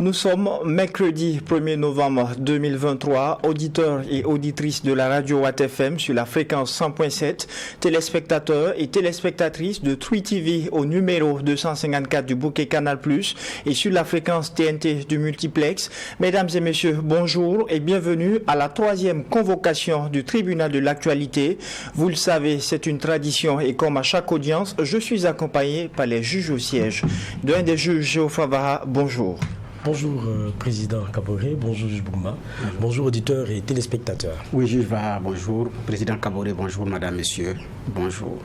Nous sommes mercredi 1er novembre 2023, auditeurs et auditrices de la radio Watt FM sur la fréquence 100.7, téléspectateurs et téléspectatrices de True TV au numéro 254 du bouquet Canal+, et sur la fréquence TNT du multiplex. Mesdames et messieurs, bonjour et bienvenue à la troisième convocation du tribunal de l'actualité. Vous le savez, c'est une tradition et comme à chaque audience, je suis accompagné par les juges au siège. L'un des juges, Géoffroy Vara, bonjour. Bonjour Président Kaboré, bonjour Juge Bouma, bonjour auditeurs et téléspectateurs. Oui, Juge Vara, bonjour. Président Kaboré, bonjour Madame, Messieurs, bonjour.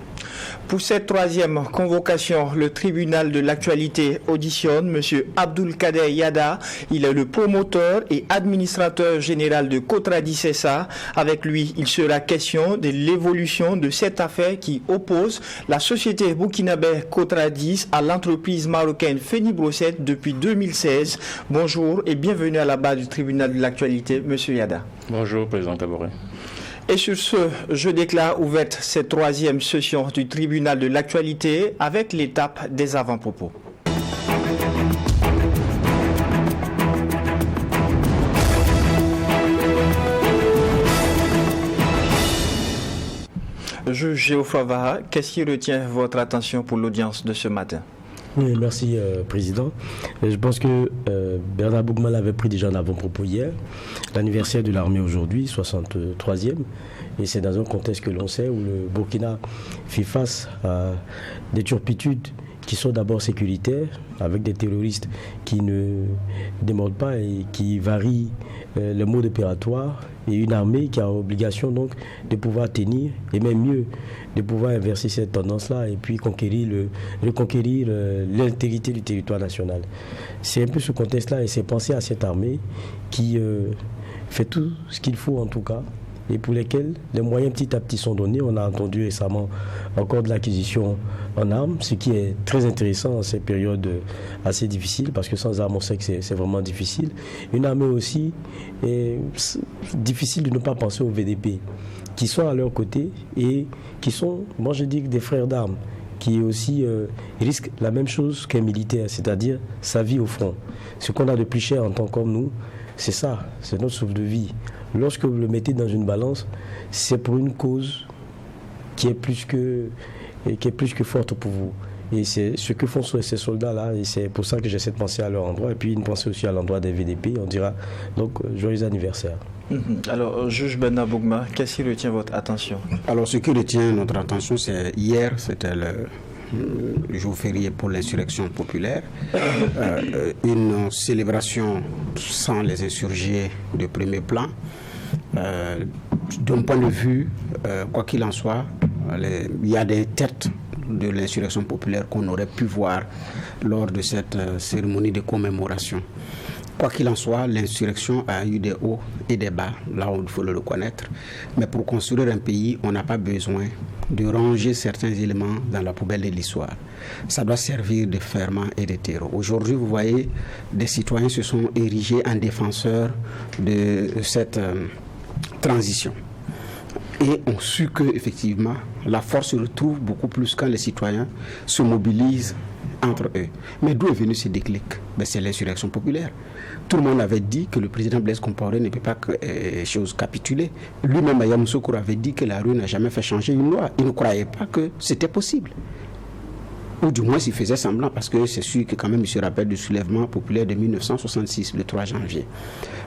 Pour cette troisième convocation, le tribunal de l'actualité auditionne M. Abdulkader Yada. Il est le promoteur et administrateur général de Kotradi Sessa. Avec lui, il sera question de l'évolution de cette affaire qui oppose la société burkinabé Kotradis à l'entreprise marocaine Feni-Brosset depuis 2016. Bonjour et bienvenue à la barre du tribunal de l'actualité, M. Yada. Bonjour, Président Kaboré. Et sur ce, je déclare ouverte cette troisième session du tribunal de l'actualité avec l'étape des avant-propos. Juge Géoffroy Vara, qu'est-ce qui retient votre attention pour l'audience de ce matin? Oui, merci Président. Je pense que Bernard Bougma l'avait pris déjà en avant-propos hier. L'anniversaire de l'armée aujourd'hui, 63e. Et c'est dans un contexte que l'on sait où le Burkina fait face à des turpitudes qui sont d'abord sécuritaires, avec des terroristes qui ne démordent pas et qui varient le mode opératoire, et une armée qui a obligation donc de pouvoir tenir, et même mieux, de pouvoir inverser cette tendance-là et puis reconquérir l'intégrité du territoire national. C'est un peu ce contexte-là et c'est penser à cette armée qui fait tout ce qu'il faut en tout cas, et pour lesquels les moyens petit à petit sont donnés. On a entendu récemment encore de l'acquisition en armes, ce qui est très intéressant en ces périodes assez difficiles, parce que sans armes, on sait que c'est vraiment difficile. Une armée aussi, est difficile de ne pas penser aux VDP, qui sont à leur côté et qui sont, moi je dis, des frères d'armes, qui aussi risquent la même chose qu'un militaire, c'est-à-dire sa vie au front. Ce qu'on a de plus cher en tant qu'homme, nous, c'est ça, c'est notre souffle de vie. Lorsque vous le mettez dans une balance, c'est pour une cause qui est plus que forte pour vous. Et c'est ce que font ces soldats-là, et c'est pour ça que j'essaie de penser à leur endroit, et puis une pensée aussi à l'endroit des VDP, on dira donc joyeux anniversaire. Alors, juge Bernard Bougma, qu'est-ce qui retient votre attention? Alors, ce qui retient notre attention, c'est hier, c'était le jour férié pour l'insurrection populaire, une célébration sans les insurgés de premier plan. D'un point de vue, quoi qu'il en soit, il y a des têtes de l'insurrection populaire qu'on aurait pu voir lors de cette cérémonie de commémoration. Quoi qu'il en soit, l'insurrection a eu des hauts et des bas, là où il faut le reconnaître. Mais pour construire un pays, on n'a pas besoin de ranger certains éléments dans la poubelle de l'histoire. Ça doit servir de ferment et de terreau. Aujourd'hui, vous voyez, des citoyens se sont érigés en défenseurs de cette transition. Et on su qu'effectivement, la force se retrouve beaucoup plus quand les citoyens se mobilisent entre eux. Mais d'où est venu ce déclic? C'est l'insurrection populaire. Tout le monde avait dit que le président Blaise Compaoré ne peut pas capituler. Lui-même, Ayam Sokoro avait dit que la rue n'a jamais fait changer une loi. Il ne croyait pas que c'était possible. Ou du moins, il faisait semblant, parce que c'est sûr que quand même, il se rappelle du soulèvement populaire de 1966, le 3 janvier.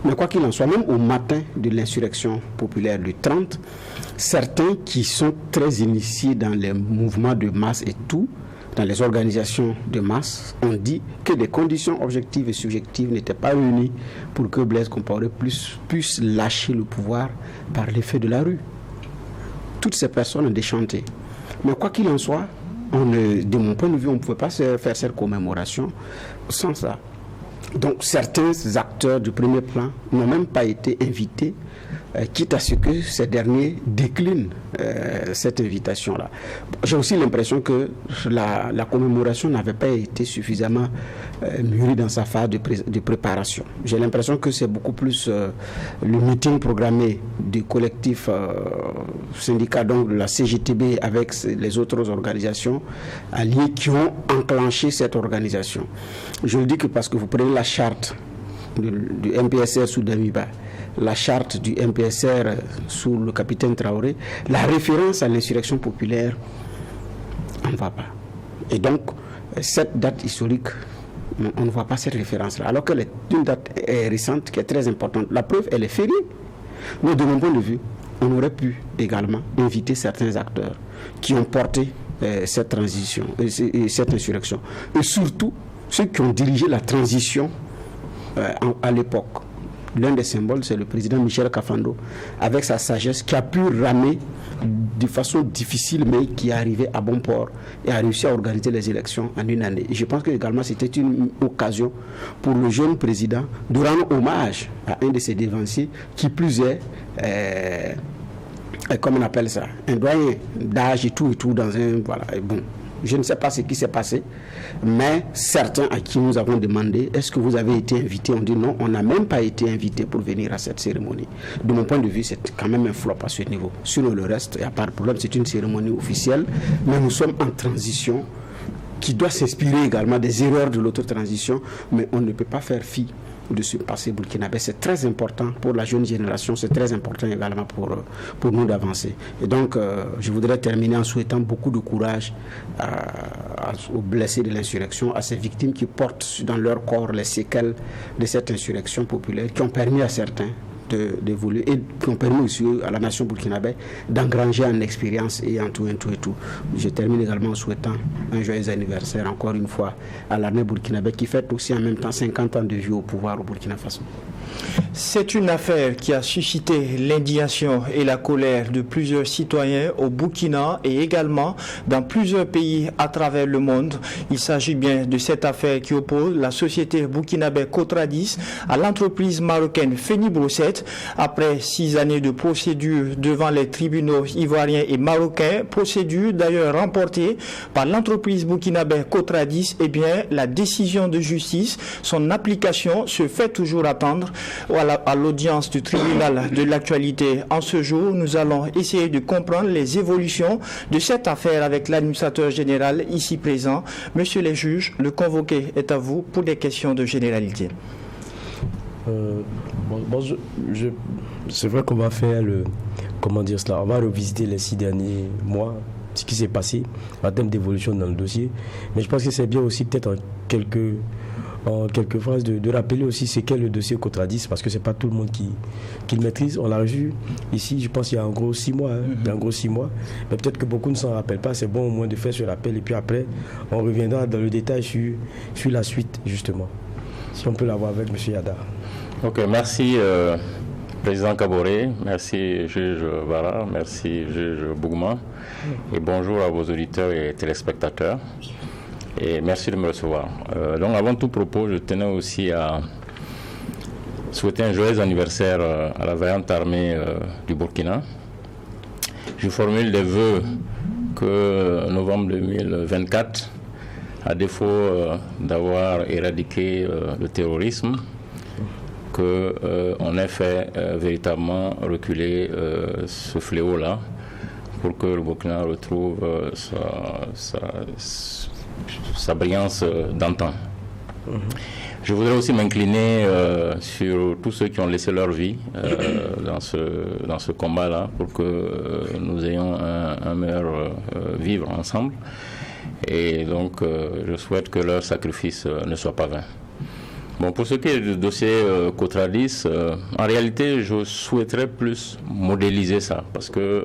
Mais quoi qu'il en soit, même au matin de l'insurrection populaire du 30, certains qui sont très initiés dans les mouvements de masse et tout, dans les organisations de masse, ont dit que des conditions objectives et subjectives n'étaient pas réunies pour que Blaise Compaoré puisse lâcher le pouvoir par l'effet de la rue. Toutes ces personnes ont déchanté. Mais quoi qu'il en soit, de mon point de vue, on ne pouvait pas faire cette commémoration sans ça. Donc certains acteurs du premier plan n'ont même pas été invités, quitte à ce que ces derniers déclinent cette invitation-là. J'ai aussi l'impression que la commémoration n'avait pas été suffisamment mûrie dans sa phase de préparation. J'ai l'impression que c'est beaucoup plus le meeting programmé du collectif syndicat, donc de la CGTB, avec les autres organisations alliées qui ont enclenché cette organisation. Je le dis que parce que vous prenez la charte du MPSR sous Damiba, la charte du MPSR sous le capitaine Traoré, la référence à l'insurrection populaire, on ne va pas. Et donc, cette date historique, on ne voit pas cette référence-là, alors qu'elle est une date récente qui est très importante. La preuve, elle est fériée. Mais de mon point de vue, on aurait pu également inviter certains acteurs qui ont porté cette transition, cette insurrection. Et surtout, ceux qui ont dirigé la transition à l'époque. L'un des symboles, c'est le président Michel Kafando, avec sa sagesse, qui a pu ramer de façon difficile, mais qui est arrivé à bon port et a réussi à organiser les élections en une année. Et je pense que également c'était une occasion pour le jeune président de rendre hommage à un de ses devanciers, qui plus est, comment on appelle ça, un doyen d'âge et tout dans un... Voilà, et bon. Je ne sais pas ce qui s'est passé, mais certains à qui nous avons demandé est-ce que vous avez été invité, on dit non, on n'a même pas été invité pour venir à cette cérémonie. De mon point de vue, c'est quand même un flop à ce niveau. Sur le reste, il n'y a pas de problème, c'est une cérémonie officielle, mais nous sommes en transition qui doit s'inspirer également des erreurs de l'autre transition, mais on ne peut pas faire fi de ce passé burkinabé. C'est très important pour la jeune génération, c'est très important également pour nous d'avancer. Et donc, je voudrais terminer en souhaitant beaucoup de courage aux blessés de l'insurrection, à ces victimes qui portent dans leur corps les séquelles de cette insurrection populaire, qui ont permis à certains d'évoluer et qui ont permis aussi à la nation burkinabé d'engranger en expérience et en tout. Je termine également en souhaitant un joyeux anniversaire encore une fois à l'armée burkinabé qui fête aussi en même temps 50 ans de vie au pouvoir au Burkina Faso. C'est une affaire qui a suscité l'indignation et la colère de plusieurs citoyens au Burkina et également dans plusieurs pays à travers le monde. Il s'agit bien de cette affaire qui oppose la société burkinabé Cotradis à l'entreprise marocaine Fenibrosset. Après 6 années de procédure devant les tribunaux ivoiriens et marocains, procédure d'ailleurs remportée par l'entreprise burkinabé Cotradis, eh bien la décision de justice, son application se fait toujours attendre. À l'audience du tribunal de l'actualité en ce jour, nous allons essayer de comprendre les évolutions de cette affaire avec l'administrateur général ici présent. Monsieur les juges, le convoqué est à vous pour des questions de généralité. C'est vrai qu'on va faire on va revisiter les 6 derniers mois, ce qui s'est passé en termes d'évolution dans le dossier. Mais je pense que c'est bien aussi peut-être en quelques phrases de rappeler aussi c'est qu'est le dossier Cotradis, parce que c'est pas tout le monde qui le maîtrise. On l'a revu ici, je pense il y a en gros 6 mois. Il y a en gros 6 mois. Mais peut-être que beaucoup ne s'en rappellent pas. C'est bon au moins de faire ce rappel et puis après on reviendra dans le détail sur la suite justement. Si on peut l'avoir avec M. Yada. Ok, merci Président Kaboré, merci juge Vara, merci juge Bougma et bonjour à vos auditeurs et téléspectateurs et merci de me recevoir. Donc avant tout propos, je tenais aussi à souhaiter un joyeux anniversaire à la vaillante armée du Burkina. Je formule des vœux que novembre 2024, à défaut d'avoir éradiqué le terrorisme, qu'on ait fait véritablement reculer ce fléau-là pour que le Burkina retrouve sa brillance d'antan. Je voudrais aussi m'incliner sur tous ceux qui ont laissé leur vie dans ce combat-là pour que nous ayons un meilleur vivre ensemble. Et donc, je souhaite que leur sacrifice ne soit pas vain. Bon, pour ce qui est du dossier Cotradis, en réalité, je souhaiterais plus modéliser ça, parce que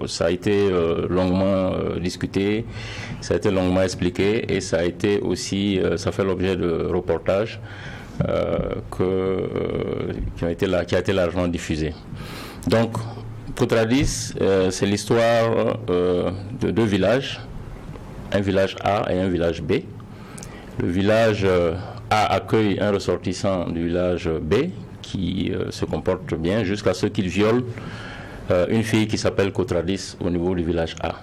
ça a été longuement discuté, ça a été longuement expliqué, et ça a été aussi, ça fait l'objet de reportages qui a été largement diffusé. Donc, Cotradis, c'est l'histoire de 2 villages, un village A et un village B. Le village A accueille un ressortissant du village B qui se comporte bien jusqu'à ce qu'il viole une fille qui s'appelle Cotradis au niveau du village A.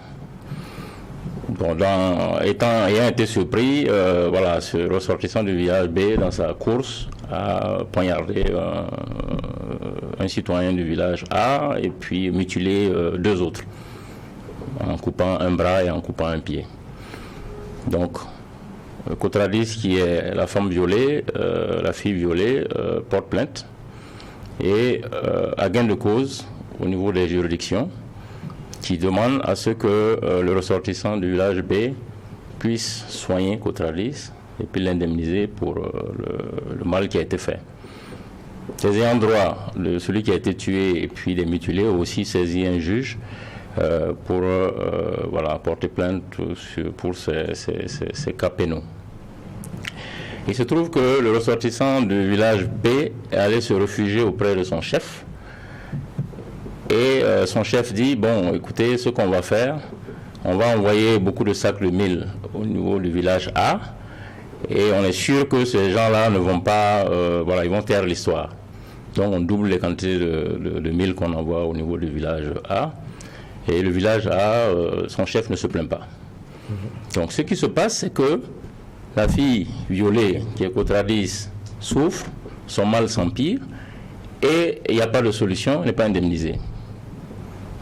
Bon, ayant été surpris, ce ressortissant du village B dans sa course a poignardé un citoyen du village A et puis mutilé 2 autres en coupant un bras et en coupant un pied. Donc, Kotradis, qui est la femme violée, la fille violée, porte plainte et à gain de cause au niveau des juridictions, qui demande à ce que le ressortissant du village B puisse soigner Kotradis et puis l'indemniser pour le mal qui a été fait. Les ayants droit de celui qui a été tué et puis des mutilés ont aussi saisi un juge pour porter plainte pour ces cas pénaux. Il se trouve que le ressortissant du village B est allé se réfugier auprès de son chef. Et son chef dit, bon, écoutez, ce qu'on va faire, on va envoyer beaucoup de sacs de mil au niveau du village A. Et on est sûr que ces gens-là ne vont pas, ils vont taire l'histoire. Donc on double les quantités de mil qu'on envoie au niveau du village A. Et le village A, son chef ne se plaint pas. Donc ce qui se passe, c'est que la fille violée, qui est Kotradis, souffre, son mal s'empire, et il n'y a pas de solution, elle n'est pas indemnisée.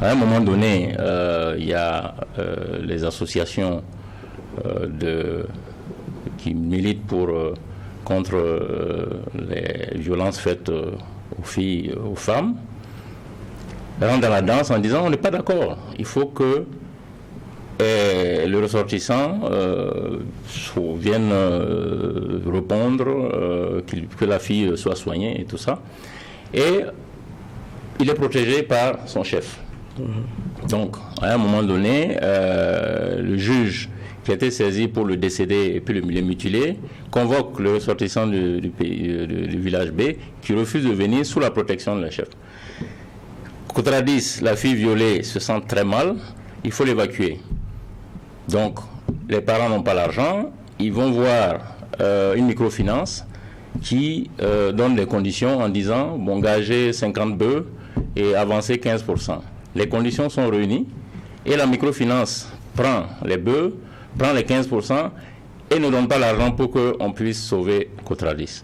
À un moment donné, il y a les associations qui militent contre les violences faites aux filles, aux femmes, rentrent dans la danse en disant on n'est pas d'accord. Il faut que le ressortissant vienne répondre, que la fille soit soignée et tout ça. Et il est protégé par son chef. Donc, à un moment donné, le juge qui a été saisi pour le décédé et puis le mutilé convoque le ressortissant du village B qui refuse de venir sous la protection de la chef. Kotradis, la fille violée, se sent très mal, il faut l'évacuer. Donc, les parents n'ont pas l'argent, ils vont voir une microfinance qui donne des conditions en disant, bon, gagez 50 bœufs et avancez 15%. Les conditions sont réunies et la microfinance prend les bœufs, prend les 15% et ne donne pas l'argent pour qu'on puisse sauver Kotradis.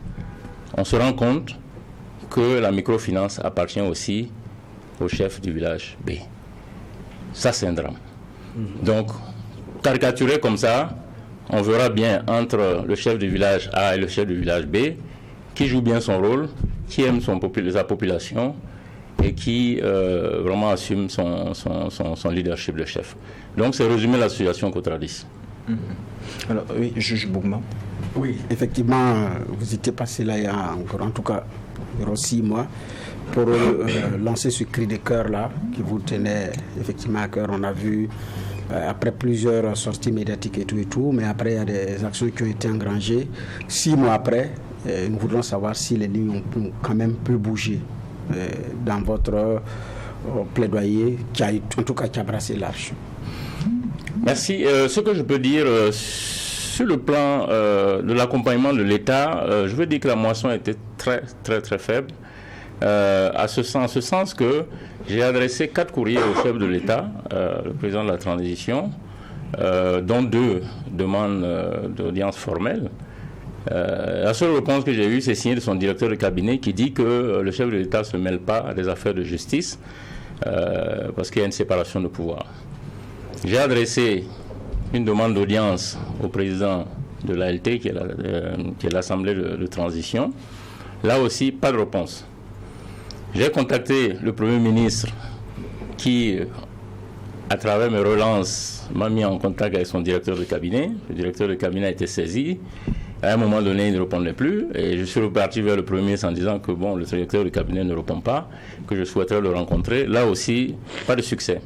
On se rend compte que la microfinance appartient aussi au chef du village B. Ça, c'est un drame. Donc, caricaturé comme ça, on verra bien entre le chef du village A et le chef du village B qui joue bien son rôle, qui aime sa population et qui vraiment assume son leadership de chef. Donc, c'est résumer la situation Kotradis. Alors, oui, juge Bougma. Oui, effectivement, vous étiez passé là il y a encore, en tout cas, 6 mois, pour lancer ce cri de cœur-là qui vous tenait effectivement à cœur. On a vu, après plusieurs sorties médiatiques et tout, mais après, il y a des actions qui ont été engrangées. 6 mois après, nous voudrons savoir si les lignes ont quand même pu bouger dans votre plaidoyer, qui a brassé large. Merci. Ce que je peux dire sur le plan de l'accompagnement de l'État, je veux dire que la moisson était très, très, très faible. À ce sens que j'ai adressé 4 courriers au chef de l'État, le président de la transition, dont 2 demandes d'audience formelle. La seule réponse que j'ai eue, c'est signée de son directeur de cabinet qui dit que le chef de l'État ne se mêle pas à des affaires de justice parce qu'il y a une séparation de pouvoir. J'ai adressé une demande d'audience au président de l'ALT, qui est l'Assemblée de transition. Là aussi, pas de réponse. J'ai contacté le Premier ministre qui, à travers mes relances, m'a mis en contact avec son directeur de cabinet. Le directeur de cabinet a été saisi. À un moment donné, il ne répondait plus. Et je suis reparti vers le Premier ministre en disant que bon, le directeur de cabinet ne répond pas, que je souhaiterais le rencontrer. Là aussi, pas de succès.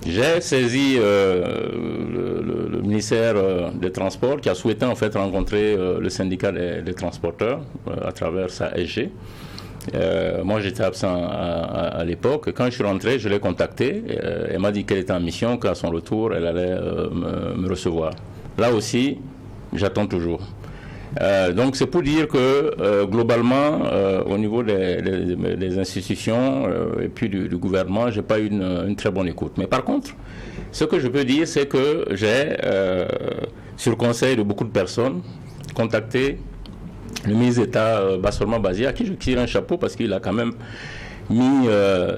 J'ai saisi le ministère des Transports qui a souhaité en fait rencontrer le syndicat des transporteurs à travers sa SG. Moi j'étais absent à l'époque. Quand je suis rentré, je l'ai contactée. Elle m'a dit qu'elle était en mission, qu'à son retour, elle allait me recevoir. Là aussi, j'attends toujours. Donc c'est pour dire que globalement, au niveau des institutions et puis du gouvernement, j'ai pas eu une très bonne écoute. Mais par contre, ce que je peux dire, c'est que j'ai, sur le conseil de beaucoup de personnes, contacté le ministre d'État Bassorma Bazia, à qui je tire un chapeau parce qu'il a quand même mis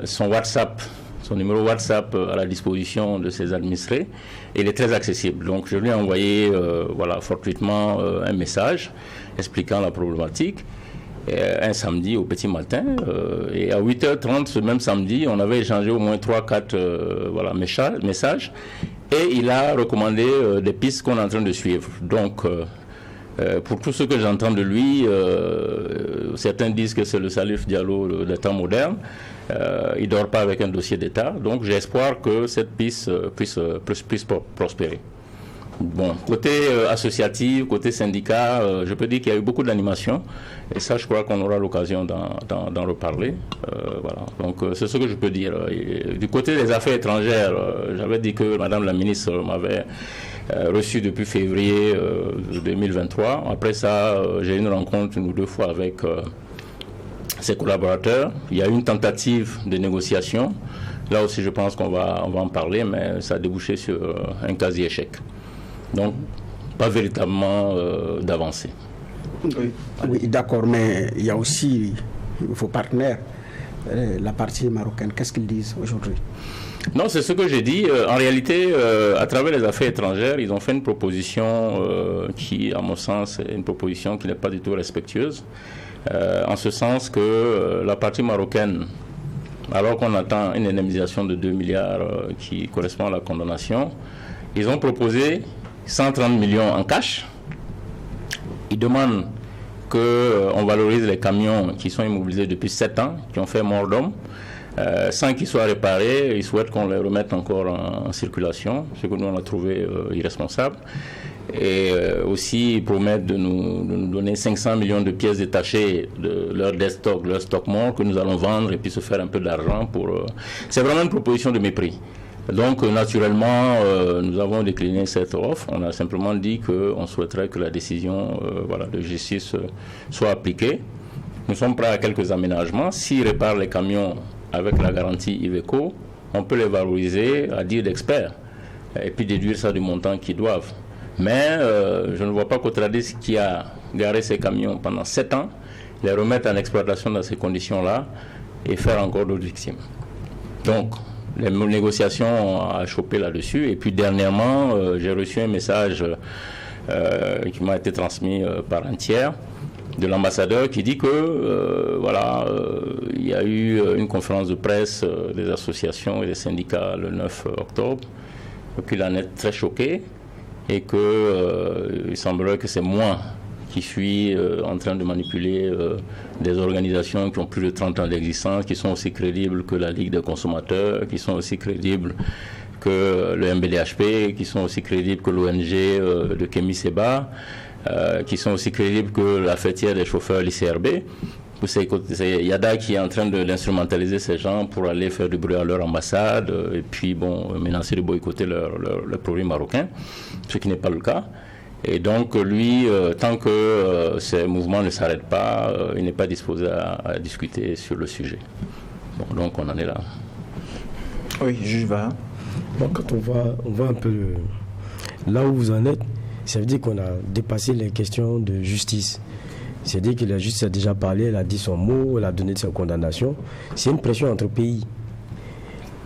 son WhatsApp son numéro WhatsApp à la disposition de ses administrés. Et il est très accessible. Donc je lui ai envoyé fortuitement un message expliquant la problématique. Un samedi au petit matin, et à 8h30 ce même samedi, on avait échangé au moins 3-4 messages, et il a recommandé des pistes qu'on est en train de suivre. Donc, pour tout ce que j'entends de lui, certains disent que c'est le Salif Diallo des temps modernes. Il ne dort pas avec un dossier d'État, donc j'ai espoir que cette piste puisse prospérer. Bon, côté associatif, côté syndicat, je peux dire qu'il y a eu beaucoup d'animation, et ça, je crois qu'on aura l'occasion d'en reparler. Voilà. Donc, c'est ce que je peux dire. Et du côté des affaires étrangères, j'avais dit que Madame la ministre m'avait reçu depuis février 2023. Après ça, j'ai eu une rencontre 1 ou 2 fois avec ses collaborateurs. Il y a eu une tentative de négociation. Là aussi, je pense qu'on va en parler, mais ça a débouché sur un quasi-échec. Donc, pas véritablement d'avancée. Oui, d'accord, mais il y a aussi vos partenaires, la partie marocaine. Qu'est-ce qu'ils disent aujourd'hui? Non, c'est ce que j'ai dit. En réalité, à travers les affaires étrangères, ils ont fait une proposition qui, à mon sens, est une proposition qui n'est pas du tout respectueuse. En ce sens que la partie marocaine, alors qu'on attend une indemnisation de 2 milliards qui correspond à la condamnation, ils ont proposé 130 millions en cash. Ils demandent qu'on valorise les camions qui sont immobilisés depuis 7 ans, qui ont fait mort d'homme, sans qu'ils soient réparés. Ils souhaitent qu'on les remette encore en circulation, ce que nous on a trouvé irresponsable. Et aussi, ils promettent de nous donner 500 millions de pièces détachées de leur stock, leur stock mort, que nous allons vendre et puis se faire un peu d'argent pour... C'est vraiment une proposition de mépris. Donc, naturellement, nous avons décliné cette offre. On a simplement dit qu'on souhaiterait que la décision de justice soit appliquée. Nous sommes prêts à quelques aménagements. S'ils réparent les camions avec la garantie Iveco, on peut les valoriser à dire d'experts et puis déduire ça du montant qu'ils doivent. Mais je ne vois pas Cotradis qui a garé ses camions pendant 7 ans, les remettre en exploitation dans ces conditions-là et faire encore d'autres victimes. Donc, les négociations ont chopé là-dessus. Et puis dernièrement, j'ai reçu un message qui m'a été transmis par un tiers de l'ambassadeur qui dit que il y a eu une conférence de presse des associations et des syndicats le 9 octobre, qu'il en est très choqué et qu'il semblerait que c'est moi qui suis en train de manipuler des organisations qui ont plus de 30 ans d'existence, qui sont aussi crédibles que la Ligue des consommateurs, qui sont aussi crédibles que le MBDHP, qui sont aussi crédibles que l'ONG de Kémy Séba, qui sont aussi crédibles que la fêtière des chauffeurs, l'ICRB. C'est Yada qui est en train d'instrumentaliser ces gens pour aller faire du bruit à leur ambassade et puis menacer de boycotter le produit marocain, ce qui n'est pas le cas. Et donc, lui, tant que ces mouvements ne s'arrêtent pas, il n'est pas disposé à discuter sur le sujet. Bon, donc, on en est là. Oui, juge va. Bon, quand on voit un peu là où vous en êtes, ça veut dire qu'on a dépassé les questions de justice. C'est-à-dire que la justice a déjà parlé, elle a dit son mot, elle a donné sa condamnation. C'est une pression entre pays.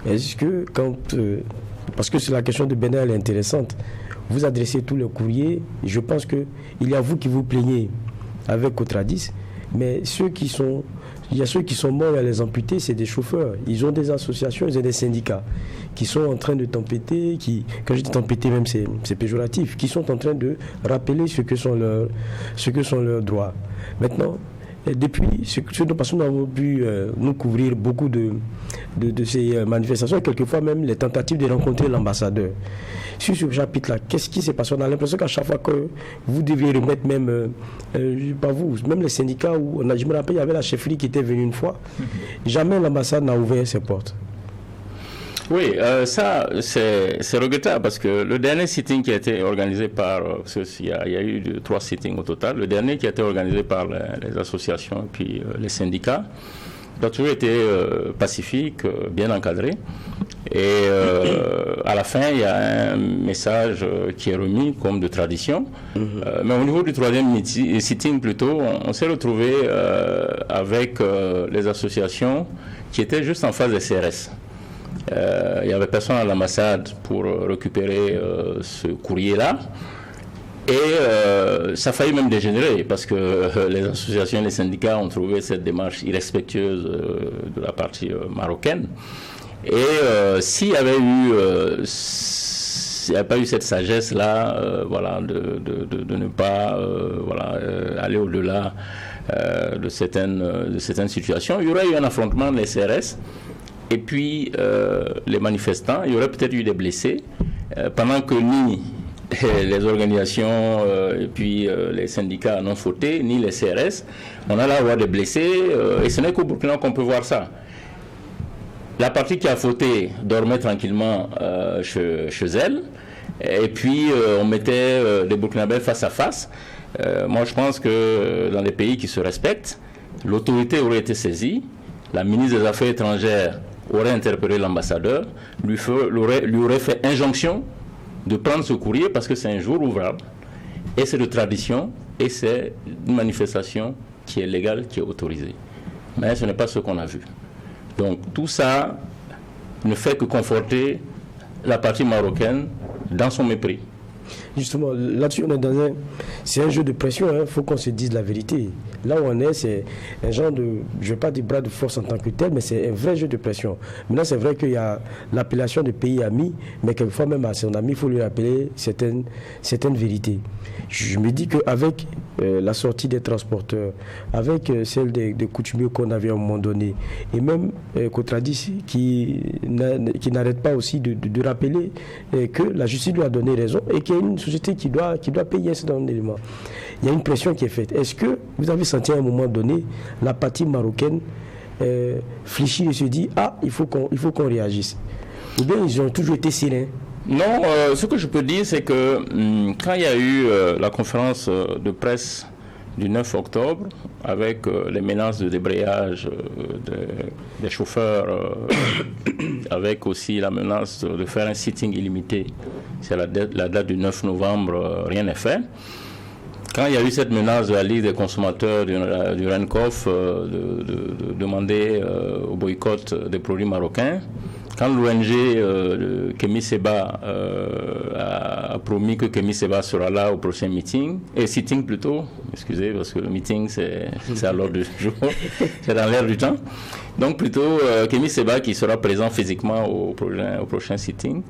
Est-ce que parce que la question de Bénin, elle est intéressante. Vous adressez tous les courriers, je pense qu'il y a vous qui vous plaignez avec Cotradis, mais il y a ceux qui sont morts à les amputés, c'est des chauffeurs. Ils ont des associations, ils ont des syndicats qui sont en train de tempêter, quand je dis tempêter même c'est péjoratif, qui sont en train de rappeler ce que sont leurs droits. Maintenant, depuis, parce que nous avons pu nous couvrir beaucoup de ces manifestations, quelquefois même les tentatives de rencontrer l'ambassadeur. Sur ce chapitre-là, qu'est-ce qui s'est passé? On a l'impression qu'à chaque fois que vous deviez remettre même, pas vous, même les syndicats, je me rappelle, il y avait la chefferie qui était venue une fois, jamais l'ambassade n'a ouvert ses portes. Oui, ça, c'est regrettable parce que le dernier sitting qui a été organisé par, il y a eu 3 sittings au total, le dernier qui a été organisé par les associations et puis les syndicats, a toujours été pacifique, bien encadré. Et à la fin, il y a un message qui est remis comme de tradition. Mais au niveau du 3e sitting, plutôt, on s'est retrouvé avec les associations qui étaient juste en face des CRS. Il n'y avait personne à l'ambassade pour récupérer ce courrier-là. Et ça a failli même dégénérer parce que les associations et les syndicats ont trouvé cette démarche irrespectueuse de la partie marocaine. Et s'il n'y avait pas eu cette sagesse-là, voilà, de ne pas aller au-delà de certaines situations, il y aurait eu un affrontement des CRS et puis les manifestants. Il y aurait peut-être eu des blessés pendant que ni les organisations et puis les syndicats n'ont fauté, ni les CRS. On allait avoir des blessés et ce n'est qu'au Burkina qu'on peut voir ça. La partie qui a fauté dormait tranquillement chez elle et puis on mettait des Burkinabés face à face. Moi je pense que dans les pays qui se respectent, l'autorité aurait été saisie, la ministre des Affaires étrangères aurait interpellé l'ambassadeur, lui aurait fait injonction de prendre ce courrier parce que c'est un jour ouvrable et c'est de tradition et c'est une manifestation qui est légale, qui est autorisée. Mais ce n'est pas ce qu'on a vu. Donc tout ça ne fait que conforter la partie marocaine dans son mépris. Justement, là-dessus, on est c'est un jeu de pression, il faut qu'on se dise la vérité. Là où on est, c'est un genre de, je ne vais pas dire bras de force en tant que tel, mais c'est un vrai jeu de pression. Maintenant, c'est vrai qu'il y a l'appellation de pays amis, mais quelquefois même à son ami, il faut lui rappeler certaines vérités. Je me dis qu'avec la sortie des transporteurs, avec celle des coutumiers qu'on avait à un moment donné, et même Kotradis qui n'arrête pas aussi de rappeler que la justice lui a donné raison et qu'il y a une société qui doit payer un certain nombre d'éléments. Il y a une pression qui est faite. Est-ce que vous avez senti à un moment donné la partie marocaine fléchir et se dire il faut qu'on réagisse? Ou bien ils ont toujours été sereins? Non, ce que je peux dire, c'est que quand il y a eu la conférence de presse du 9 octobre, avec les menaces de débrayage des chauffeurs, avec aussi la menace de faire un sitting illimité, c'est la date du 9 novembre, rien n'est fait. Quand il y a eu cette menace de la Ligue des consommateurs du RENCOF de demander au boycott des produits marocains, quand l'ONG Kémy Séba a promis que Kémy Séba sera là au prochain meeting, et sitting plutôt, excusez, parce que le meeting c'est à l'ordre du jour, c'est dans l'air du temps. Donc plutôt Kémy Séba qui sera présent physiquement au prochain sitting.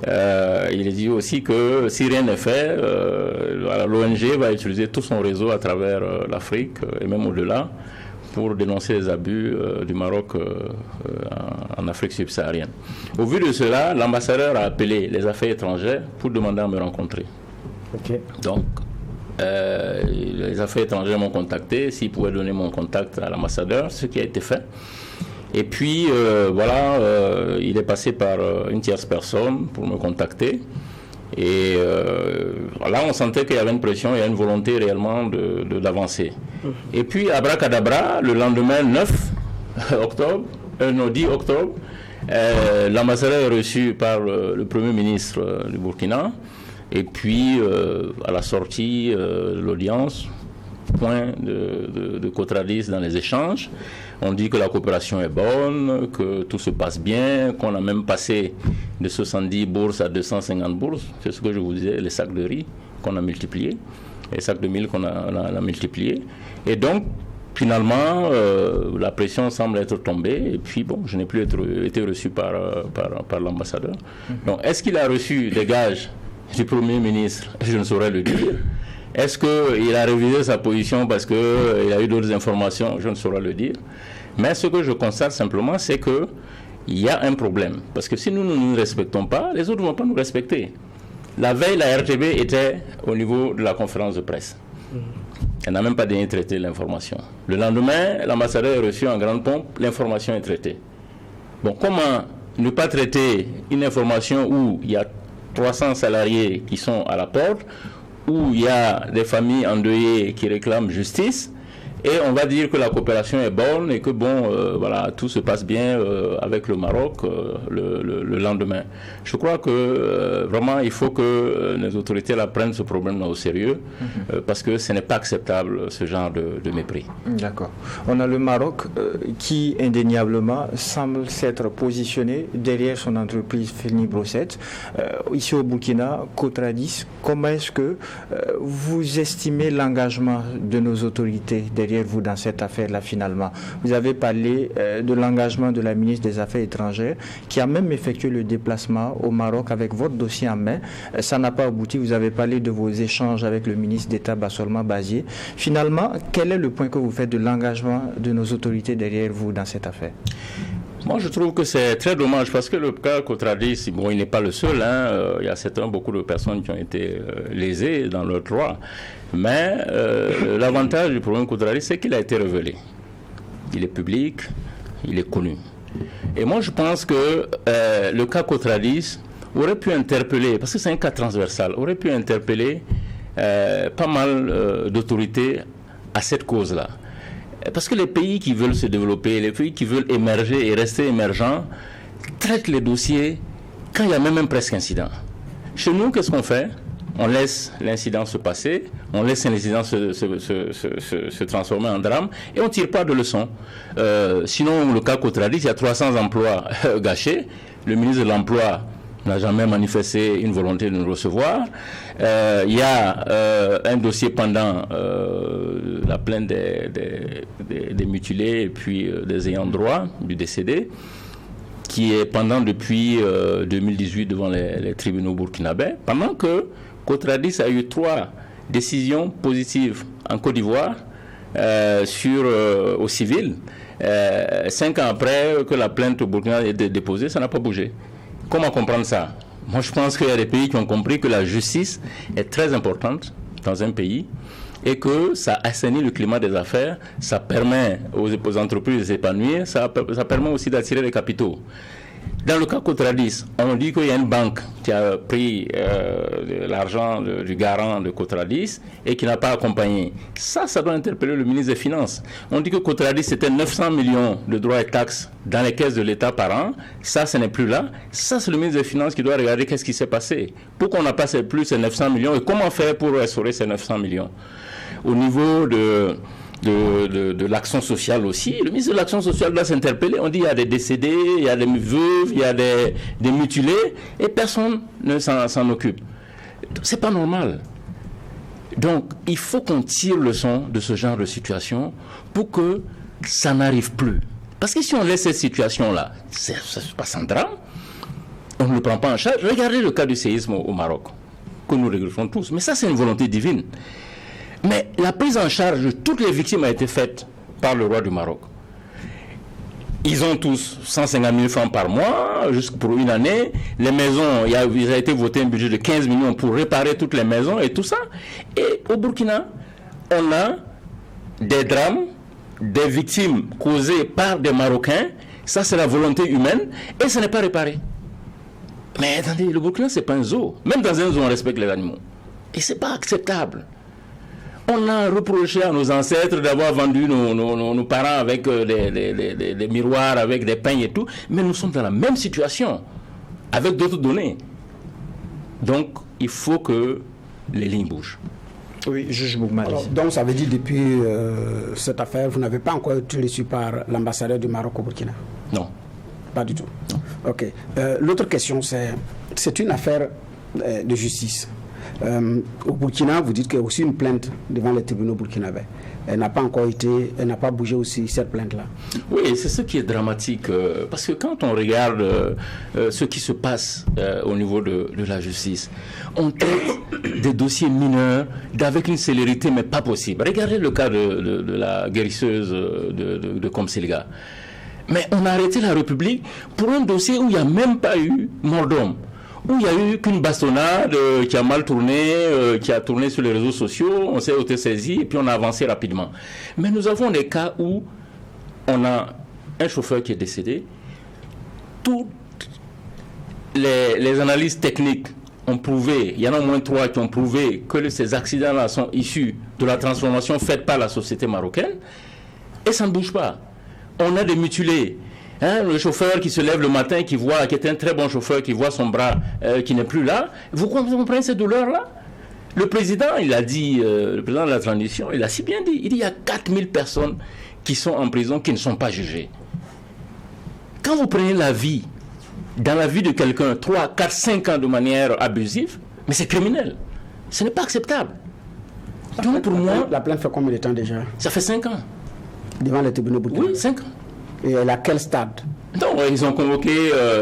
Il a dit aussi que si rien n'est fait, l'ONG va utiliser tout son réseau à travers l'Afrique et même au-delà pour dénoncer les abus du Maroc en Afrique subsaharienne. Au vu de cela, l'ambassadeur a appelé les affaires étrangères pour demander à me rencontrer. Okay. Donc, les affaires étrangères m'ont contacté, s'ils pouvaient donner mon contact à l'ambassadeur, ce qui a été fait. Et puis, il est passé par une tierce personne pour me contacter. Et là, on sentait qu'il y avait une pression, il y a une volonté réellement d'avancer. Et puis, abracadabra, le lendemain 10 octobre, l'ambassadeur est reçu par le Premier ministre du Burkina. Et puis, à la sortie de l'audience, point de Kotradis dans les échanges. On dit que la coopération est bonne, que tout se passe bien, qu'on a même passé de 70 bourses à 250 bourses. C'est ce que je vous disais, les sacs de riz qu'on a multipliés, les sacs de mil qu'on a multipliés. Et donc, finalement, la pression semble être tombée. Et puis, bon, je n'ai plus été reçu par l'ambassadeur. Donc, est-ce qu'il a reçu des gages du Premier ministre? Je ne saurais le dire. Est-ce qu'il a révisé sa position parce qu'il a eu d'autres informations? Je ne saurais le dire. Mais ce que je constate simplement, c'est qu'il y a un problème. Parce que si nous ne nous respectons pas, les autres ne vont pas nous respecter. La veille, la RTB était au niveau de la conférence de presse. Elle n'a même pas daigné traiter l'information. Le lendemain, l'ambassadeur est reçu en grande pompe, l'information est traitée. Bon, comment ne pas traiter une information où il y a 300 salariés qui sont à la porte, où il y a des familles endeuillées qui réclament justice, et on va dire que la coopération est bonne et que voilà, tout se passe bien avec le Maroc le lendemain. Je crois que vraiment il faut que les autorités là prennent ce problème là au sérieux parce que ce n'est pas acceptable ce genre de mépris. D'accord. On a le Maroc qui indéniablement semble s'être positionné derrière son entreprise Feni Brosset. Ici au Burkina, Cotradis, comment est-ce que vous estimez l'engagement de nos autorités derrière vous dans cette affaire-là finalement? Vous avez parlé de l'engagement de la ministre des Affaires étrangères qui a même effectué le déplacement au Maroc avec votre dossier en main. Ça n'a pas abouti. Vous avez parlé de vos échanges avec le ministre d'État Bassolma Bazié. Finalement, quel est le point que vous faites de l'engagement de nos autorités derrière vous dans cette affaire? Moi, je trouve que c'est très dommage parce que le cas Cotradis, bon, il n'est pas le seul. Il y a beaucoup de personnes qui ont été lésées dans leurs droits. Mais l'avantage du problème Cotradis, c'est qu'il a été révélé. Il est public, il est connu. Et moi, je pense que le cas Cotradis aurait pu interpeller, parce que c'est un cas transversal, aurait pu interpeller pas mal d'autorités à cette cause-là. Parce que les pays qui veulent se développer, les pays qui veulent émerger et rester émergents, traitent les dossiers quand il y a même un presque incident. Chez nous, qu'est-ce qu'on fait? On laisse l'incident se passer, on laisse l'incident se transformer en drame et on ne tire pas de leçons. Sinon, le cas Cotradis, il y a 300 emplois gâchés. Le ministre de l'Emploi n'a jamais manifesté une volonté de nous recevoir. Il y a un dossier pendant la plainte des mutilés et puis des ayants droit du décédé, qui est pendant depuis 2018 devant les tribunaux burkinabés, pendant que Cotradis a eu 3 décisions positives en Côte d'Ivoire au civil. 5 ans après que la plainte au Burkina a été déposée, ça n'a pas bougé. Comment comprendre ça? Moi, je pense qu'il y a des pays qui ont compris que la justice est très importante dans un pays et que ça assainit le climat des affaires, ça permet aux entreprises de s'épanouir, ça permet aussi d'attirer les capitaux. Dans le cas Cotradis, on dit qu'il y a une banque qui a pris l'argent du garant de Cotradis et qui n'a pas accompagné. Ça doit interpeller le ministre des Finances. On dit que Cotradis, c'était 900 millions de droits et taxes dans les caisses de l'État par an. Ça, ce n'est plus là. Ça, c'est le ministre des Finances qui doit regarder qu'est-ce qui s'est passé. Pourquoi on n'a pas plus ces 900 millions et comment faire pour restaurer ces 900 millions? Au niveau de l'action sociale aussi, le ministre de l'action sociale doit s'interpeller. On dit qu'il y a des décédés, il y a des veuves, il y a des mutilés et personne ne s'en occupe. C'est pas normal. Donc il faut qu'on tire leçon de ce genre de situation pour que ça n'arrive plus. Parce que si on laisse cette situation-là, ça se passe en drame, on ne le prend pas en charge. Regardez le cas du séisme au Maroc, que nous regrettons tous. Mais ça, c'est une volonté divine. Mais la prise en charge de toutes les victimes a été faite par le roi du Maroc. Ils ont tous 150 000 francs par mois, juste pour une année. Les maisons, il a été voté un budget de 15 millions pour réparer toutes les maisons et tout ça. Et au Burkina, on a des drames, des victimes causées par des Marocains. Ça, c'est la volonté humaine et ça n'est pas réparé. Mais attendez, le Burkina, c'est pas un zoo. Même dans un zoo, on respecte les animaux. Et c'est pas acceptable. On a reproché à nos ancêtres d'avoir vendu nos parents avec des miroirs, avec des peignes et tout, mais nous sommes dans la même situation, avec d'autres données. Donc, il faut que les lignes bougent. Oui, juge Bougmali. Donc, ça veut dire depuis cette affaire, vous n'avez pas encore été reçu par l'ambassadeur du Maroc au Burkina? Non. Pas du tout? Non. Ok. L'autre question, c'est une affaire de justice. Au Burkina, vous dites qu'il y a aussi une plainte devant les tribunaux burkinabés. Elle n'a pas bougé aussi, cette plainte-là. Oui, c'est ce qui est dramatique, parce que quand on regarde ce qui se passe au niveau de la justice, on traite des dossiers mineurs avec une célérité, mais pas possible. Regardez le cas de la guérisseuse de Komsilga. Mais on a arrêté la République pour un dossier où il n'y a même pas eu mort d'homme, où il n'y a eu qu'une bastonnade qui a mal tourné, qui a tourné sur les réseaux sociaux, on s'est autosaisi et puis on a avancé rapidement. Mais nous avons des cas où on a un chauffeur qui est décédé, toutes les analyses techniques ont prouvé, il y en a au moins 3 qui ont prouvé que ces accidents-là sont issus de la transformation faite par la société marocaine, et ça ne bouge pas. On a des mutilés. Le chauffeur qui se lève le matin, qui est un très bon chauffeur, qui voit son bras qui n'est plus là. Vous comprenez cette douleur-là? Le président, il a dit, le président de la transition, il a si bien dit, il dit il y a 4000 personnes qui sont en prison, qui ne sont pas jugées. Quand vous prenez dans la vie de quelqu'un, 3, 4, 5 ans de manière abusive, mais c'est criminel. Ce n'est pas acceptable. Donc pour moi... La plainte fait combien de temps déjà? Ça fait 5 ans. Devant les tribunaux burkinabés? Oui, 5 ans. Et elle à quel stade? Non, ils ont convoqué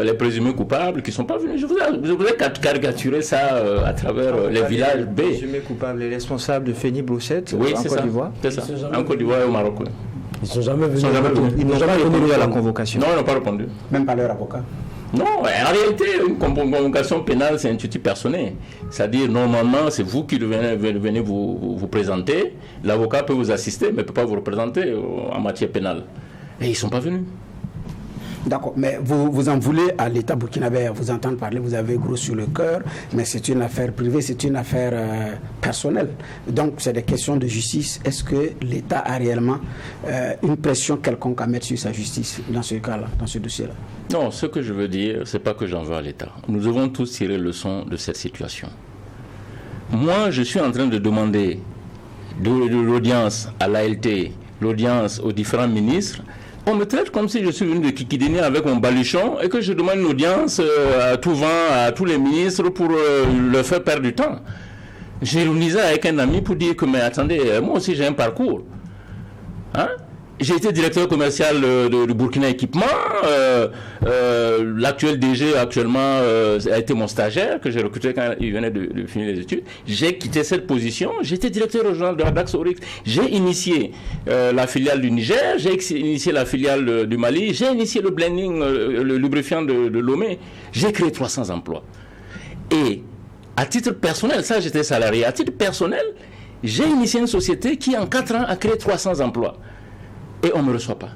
les présumés coupables qui ne sont pas venus. Je vous ai caricaturé ça à travers les villages B. Les présumés coupables, les responsables de Feni Brousset, oui, en Côte d'Ivoire. C'est ça, en Côte d'Ivoire et au Maroc. Oui. Ils ne sont jamais venus. Ils n'ont jamais répondu à la convocation. Non, ils n'ont pas répondu. Même pas leur avocat? Non, en réalité, une convocation pénale, c'est un tutu personnel. C'est-à-dire, normalement, c'est vous qui venez vous présenter. L'avocat peut vous assister, mais ne peut pas vous représenter en matière pénale. Et ils ne sont pas venus. D'accord, mais vous en voulez à l'État burkinabé, vous entendre parler, vous avez gros sur le cœur, mais c'est une affaire privée, c'est une affaire personnelle. Donc c'est des questions de justice. Est-ce que l'État a réellement une pression quelconque à mettre sur sa justice dans ce cas-là, dans ce dossier-là? Non, ce que je veux dire, c'est pas que j'en veux à l'État. Nous devons tous tirer leçon de cette situation. Moi, je suis en train de demander de l'audience à l'ALT, l'audience aux différents ministres. On me traite comme si je suis venu de Kikidini avec mon baluchon et que je demande une audience à tout vent, à tous les ministres pour leur faire perdre du temps. J'ai ironisé avec un ami pour dire que, mais attendez, moi aussi j'ai un parcours. Hein? J'ai été directeur commercial de Burkina Équipement. L'actuel DG actuellement a été mon stagiaire que j'ai recruté quand il venait de finir les études. J'ai quitté cette position. J'étais directeur régional de la DAX Oryx. J'ai initié la filiale du Niger. J'ai initié la filiale du Mali. J'ai initié le blending, le lubrifiant de Lomé. J'ai créé 300 emplois. Et à titre personnel, ça j'étais salarié. À titre personnel, j'ai initié une société qui en 4 ans a créé 300 emplois. Et on ne me reçoit pas.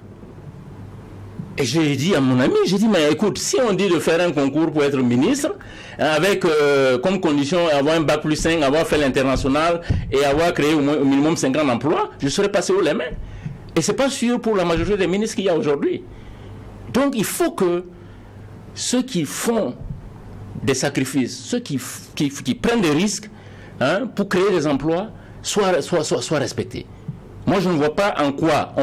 Et j'ai dit à mon ami, j'ai dit, mais écoute, si on dit de faire un concours pour être ministre, avec comme condition avoir un bac plus 5, avoir fait l'international et avoir créé au minimum 50 emplois, je serais passé aux les mains. Et ce n'est pas sûr pour la majorité des ministres qu'il y a aujourd'hui. Donc il faut que ceux qui font des sacrifices, ceux qui prennent des risques pour créer des emplois, soient respectés. Moi, je ne vois pas en quoi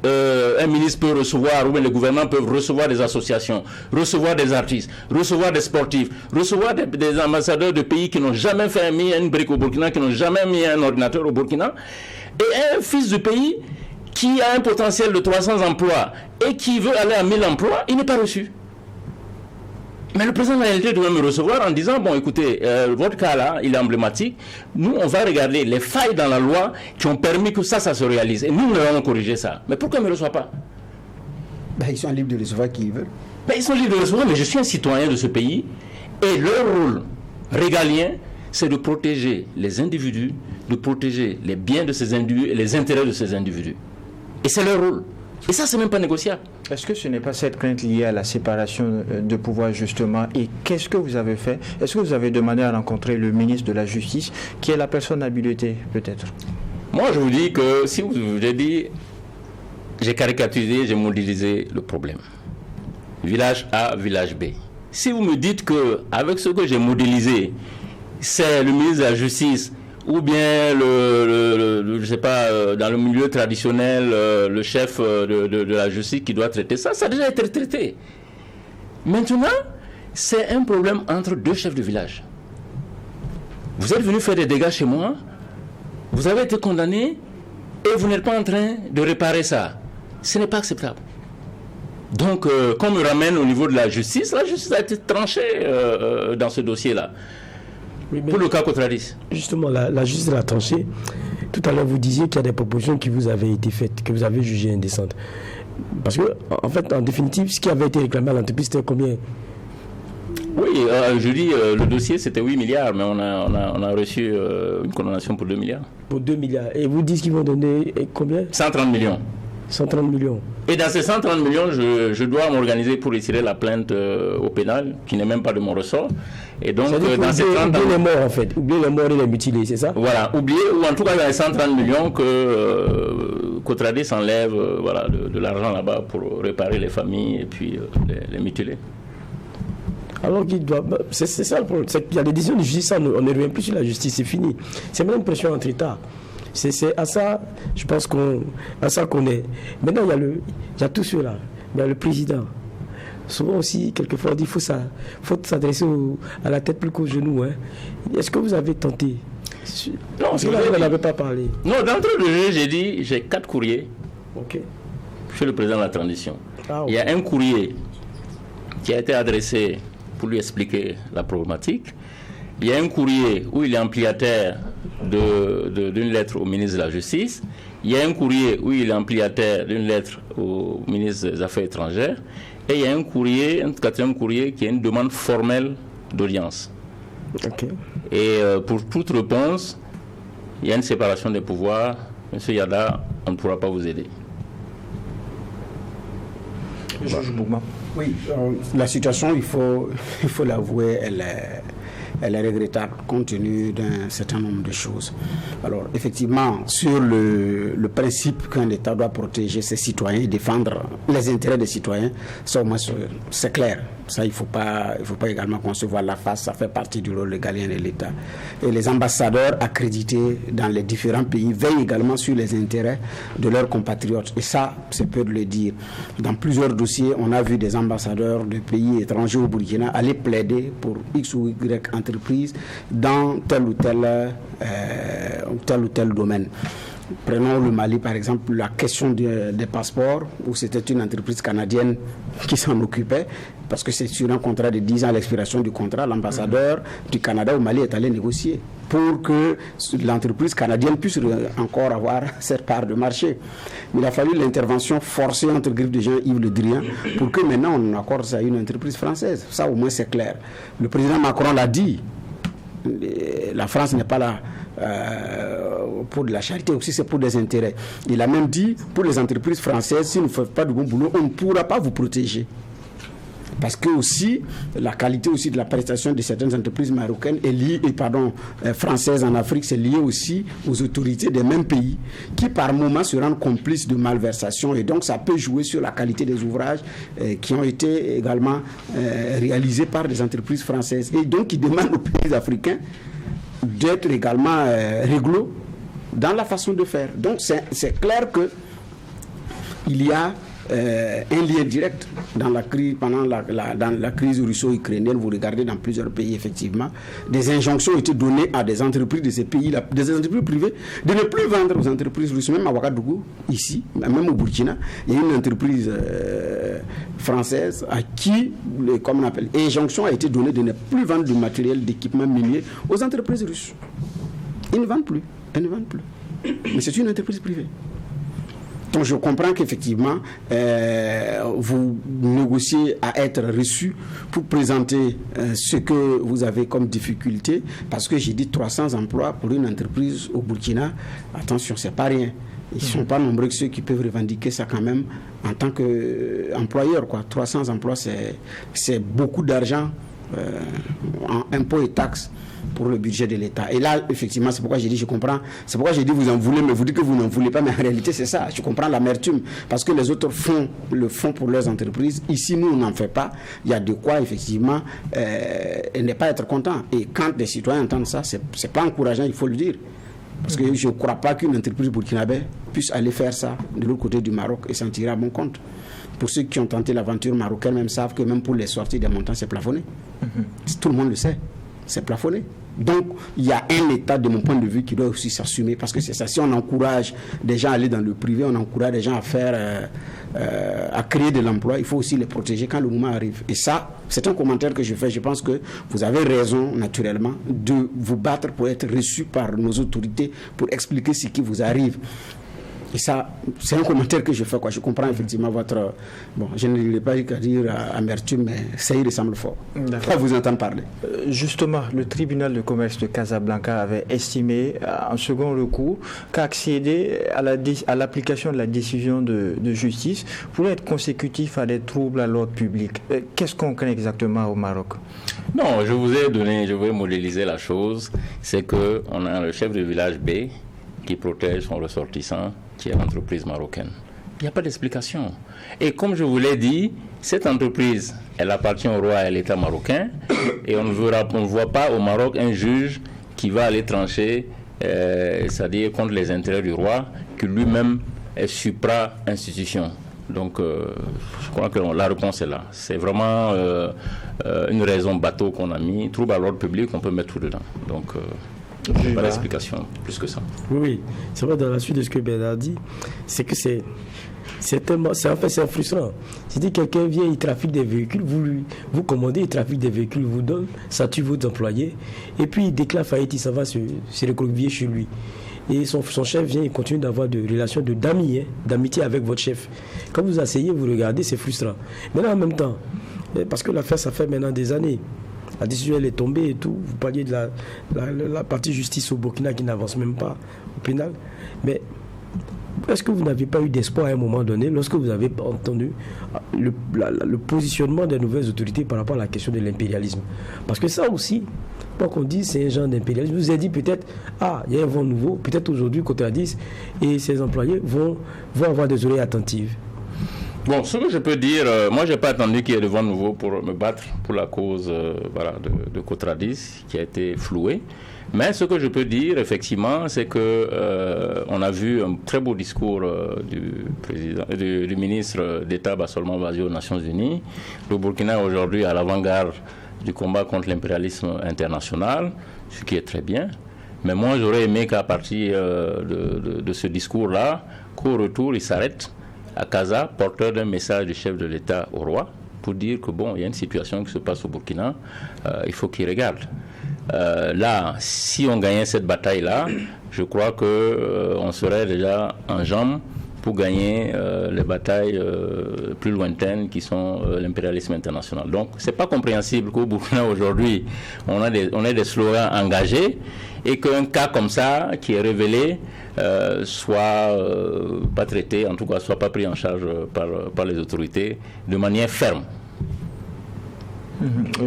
un ministre peut recevoir, ou bien le gouvernement peut recevoir des associations, recevoir des artistes, recevoir des sportifs, recevoir des ambassadeurs de pays qui n'ont jamais mis une brique au Burkina, qui n'ont jamais mis un ordinateur au Burkina, et un fils du pays qui a un potentiel de 300 emplois et qui veut aller à 1000 emplois, il n'est pas reçu. Mais le président de la LD doit me recevoir en disant, bon écoutez, votre cas là, il est emblématique, nous on va regarder les failles dans la loi qui ont permis que ça se réalise, et nous allons corriger ça. Mais pourquoi il ne me reçoit pas? Ils sont libres de recevoir qui ils veulent. Ils sont libres de recevoir, mais je suis un citoyen de ce pays, et leur rôle régalien, c'est de protéger les individus, de protéger les biens de ces individus et les intérêts de ces individus. Et c'est leur rôle. Et ça, c'est même pas négociable. Est-ce que ce n'est pas cette crainte liée à la séparation de pouvoir, justement? Et qu'est-ce que vous avez fait? Est-ce que vous avez demandé à rencontrer le ministre de la Justice, qui est la personne habilitée, peut-être? Moi, je vous dis que, si vous avez dit, j'ai caricaturé, j'ai modélisé le problème. Village A, village B. Si vous me dites que, avec ce que j'ai modélisé, c'est le ministre de la Justice, ou bien je sais pas, dans le milieu traditionnel, le chef de la justice qui doit traiter ça, ça a déjà été traité. Maintenant, c'est un problème entre deux chefs de village. Vous êtes venu faire des dégâts chez moi, vous avez été condamné, et vous n'êtes pas en train de réparer ça. Ce n'est pas acceptable. Donc, qu'on me ramène au niveau de la justice a été tranchée dans ce dossier-là. Oui, pour le cas Kotradis. Justement, la justice l'a tranché. Tout à l'heure, vous disiez qu'il y a des propositions qui vous avaient été faites, que vous avez jugées indécentes. Parce que, en fait, en définitive, ce qui avait été réclamé à l'entreprise, c'était combien? Oui, je dis, le dossier, c'était 8 milliards, mais on a reçu une condamnation pour 2 milliards. Pour 2 milliards. Et vous dites qu'ils vont donner combien? 130 millions. 130 millions. Et dans ces 130 millions, je dois m'organiser pour retirer la plainte au pénal, qui n'est même pas de mon ressort. Et donc, dans ces 30 oublier les morts, en fait. Oublier les morts et les mutilés, c'est ça? Voilà, oublier, ou en tout cas, dans les 130 millions que Cotradis s'enlève de l'argent là-bas pour réparer les familles et puis les mutilés. Alors qu'il doit. C'est ça le problème. Il y a des décisions de justice, on ne revient plus sur la justice, c'est fini. C'est même une pression entre États. C'est à ça, je pense qu'on est. Maintenant, il y a tout cela. Il y a le président. Souvent aussi, quelquefois, on dit qu'il faut s'adresser à la tête plus qu'aux genoux. Hein. Est-ce que vous avez tenté? Non, parce que là, vous n'avez pas parlé. Non, d'entrée de jeu, j'ai dit, j'ai 4 courriers. Ok. Chez le président de la transition. Ah, okay. Il y a un courrier qui a été adressé pour lui expliquer la problématique. Il y a un courrier où il est ampliataire d'une lettre au ministre de la Justice. Il y a un courrier où il est ampliataire d'une lettre au ministre des Affaires étrangères. Et il y a un 4e courrier qui est une demande formelle d'audience. Okay. Et pour toute réponse, il y a une séparation des pouvoirs. Monsieur Yada, on ne pourra pas vous aider. Oui, la situation, il faut l'avouer, elle est regrettable compte tenu d'un certain nombre de choses. Alors, effectivement, sur le principe qu'un État doit protéger ses citoyens et défendre les intérêts des citoyens, ça au moins c'est clair. Ça, il ne faut pas également qu'on se voit la face, ça fait partie du rôle légalien de l'État. Et les ambassadeurs accrédités dans les différents pays veillent également sur les intérêts de leurs compatriotes. Et ça, c'est peu de le dire. Dans plusieurs dossiers, on a vu des ambassadeurs de pays étrangers au Burkina aller plaider pour X ou Y entreprise dans tel ou tel domaine. Prenons le Mali par exemple, la question des passeports, où c'était une entreprise canadienne qui s'en occupait, parce que c'est sur un contrat de 10 ans à l'expiration du contrat, l'ambassadeur du Canada au Mali est allé négocier pour que l'entreprise canadienne puisse encore avoir cette part de marché. Il a fallu l'intervention forcée entre griffes de Jean-Yves Le Drian pour que maintenant on accorde ça à une entreprise française. Ça au moins c'est clair. Le président Macron l'a dit, la France n'est pas là pour de la charité, aussi c'est pour des intérêts. Il a même dit, pour les entreprises françaises, si vous ne faites pas de bon boulot, on ne pourra pas vous protéger. Parce que aussi, la qualité aussi de la prestation de certaines entreprises marocaines est liée, françaises en Afrique, c'est lié aussi aux autorités des mêmes pays qui par moments se rendent complices de malversations, et donc ça peut jouer sur la qualité des ouvrages qui ont été également réalisés par des entreprises françaises. Et donc ils demandent aux pays africains d'être également réglo dans la façon de faire. Donc c'est clair que il y a un lien direct dans la crise, dans la crise russo-ukrainienne. Vous regardez dans plusieurs pays, effectivement, des injonctions ont été données à des entreprises de ces pays-là, des entreprises privées, de ne plus vendre aux entreprises russes. Même à Ouagadougou, ici, même au Burkina, il y a une entreprise française à qui, comme on appelle, injonction a été donnée de ne plus vendre du matériel d'équipement minier aux entreprises russes. Ils ne vendent plus. Elles ne vendent plus. Mais c'est une entreprise privée. Donc je comprends qu'effectivement, vous négociez à être reçu pour présenter ce que vous avez comme difficulté, parce que j'ai dit 300 emplois pour une entreprise au Burkina. Attention, c'est pas rien. Ils ne sont pas nombreux que ceux qui peuvent revendiquer ça quand même en tant qu'employeur. 300 emplois, c'est beaucoup d'argent en impôts et taxes pour le budget de l'État. Et là, effectivement, c'est pourquoi j'ai dit, je comprends, c'est pourquoi j'ai dit vous en voulez, mais vous dites que vous n'en voulez pas, mais en réalité c'est ça, je comprends l'amertume, parce que les autres le font pour leurs entreprises, ici nous on n'en fait pas, il y a de quoi effectivement ne pas être content. Et quand les citoyens entendent ça, c'est pas encourageant, il faut le dire, parce que je ne crois pas qu'une entreprise burkinabé puisse aller faire ça de l'autre côté du Maroc et s'en tirer à bon compte. Pour ceux qui ont tenté l'aventure marocaine, même savent que même pour les sorties des montants, c'est plafonné. Tout le monde le sait, c'est plafonné. Donc, il y a un État, de mon point de vue, qui doit aussi s'assumer, parce que c'est ça. Si on encourage des gens à aller dans le privé, on encourage des gens à faire, à créer de l'emploi, il faut aussi les protéger quand le moment arrive. Et ça, c'est un commentaire que je fais. Je pense que vous avez raison, naturellement, de vous battre pour être reçu par nos autorités, pour expliquer ce qui vous arrive. Et ça, c'est un commentaire que je fais, quoi. Je comprends effectivement votre... Bon, je ne l'ai pas qu'à dire amertume, mais ça y ressemble fort. Pas vous entendre parler. Justement, le tribunal de commerce de Casablanca avait estimé, en second recours, qu'accéder à l'application de la décision de justice pourrait être consécutif à des troubles à l'ordre public. Qu'est-ce qu'on craint exactement au Maroc? Non, je vais modéliser la chose. C'est qu'on a le chef de village B qui protège son ressortissant, qui est l'entreprise marocaine. Il n'y a pas d'explication. Et comme je vous l'ai dit, cette entreprise, elle appartient au roi et à l'État marocain, et on ne voit pas au Maroc un juge qui va aller trancher, c'est-à-dire contre les intérêts du roi, qui lui-même est supra-institution. Donc, je crois que la réponse est là. C'est vraiment une raison bateau qu'on a mis. Trouble à l'ordre public, on peut mettre tout dedans. Donc, pas d'explication plus que ça. Oui, c'est vrai, dans la suite de ce que Bernard dit, c'est que c'est frustrant. C'est-à-dire que quelqu'un vient, il trafique des véhicules, vous commandez, il trafique des véhicules, vous donne, ça tue votre employé, et puis il déclare faillite, il s'en va se recroqueviller chez lui. Et son chef vient, il continue d'avoir des relations d'amitié avec votre chef. Quand vous asseyez, vous regardez, c'est frustrant. Maintenant, en même temps, parce que l'affaire, ça fait maintenant des années, la décision elle est tombée et tout. Vous parliez de la partie justice au Burkina qui n'avance même pas au pénal. Mais est-ce que vous n'avez pas eu d'espoir à un moment donné lorsque vous avez entendu le positionnement des nouvelles autorités par rapport à la question de l'impérialisme? Parce que ça aussi, pas qu'on dise c'est un genre d'impérialisme. Vous avez dit peut-être, il y a un vent nouveau, peut-être aujourd'hui Cotradis et ses employés vont avoir des oreilles attentives. Bon, ce que je peux dire, moi je n'ai pas attendu qu'il y ait de vent nouveau pour me battre pour la cause de Cotradis qui a été flouée. Mais ce que je peux dire, effectivement, c'est que on a vu un très beau discours du ministre d'État Bassolman Bazio aux Nations Unies. Le Burkina est aujourd'hui à l'avant-garde du combat contre l'impérialisme international, ce qui est très bien. Mais moi, j'aurais aimé qu'à partir de ce discours-là, qu'au retour, il s'arrête à Casa, porteur d'un message du chef de l'État au roi, pour dire que bon, il y a une situation qui se passe au Burkina, il faut qu'il regarde. Là, si on gagnait cette bataille-là, je crois qu'on serait déjà en jambes pour gagner les batailles plus lointaines qui sont l'impérialisme international. Donc, c'est pas compréhensible qu'au Burkina aujourd'hui, on a des slogans engagés et qu'un cas comme ça, qui est révélé, soit pas traité, en tout cas, soit pas pris en charge par les autorités de manière ferme.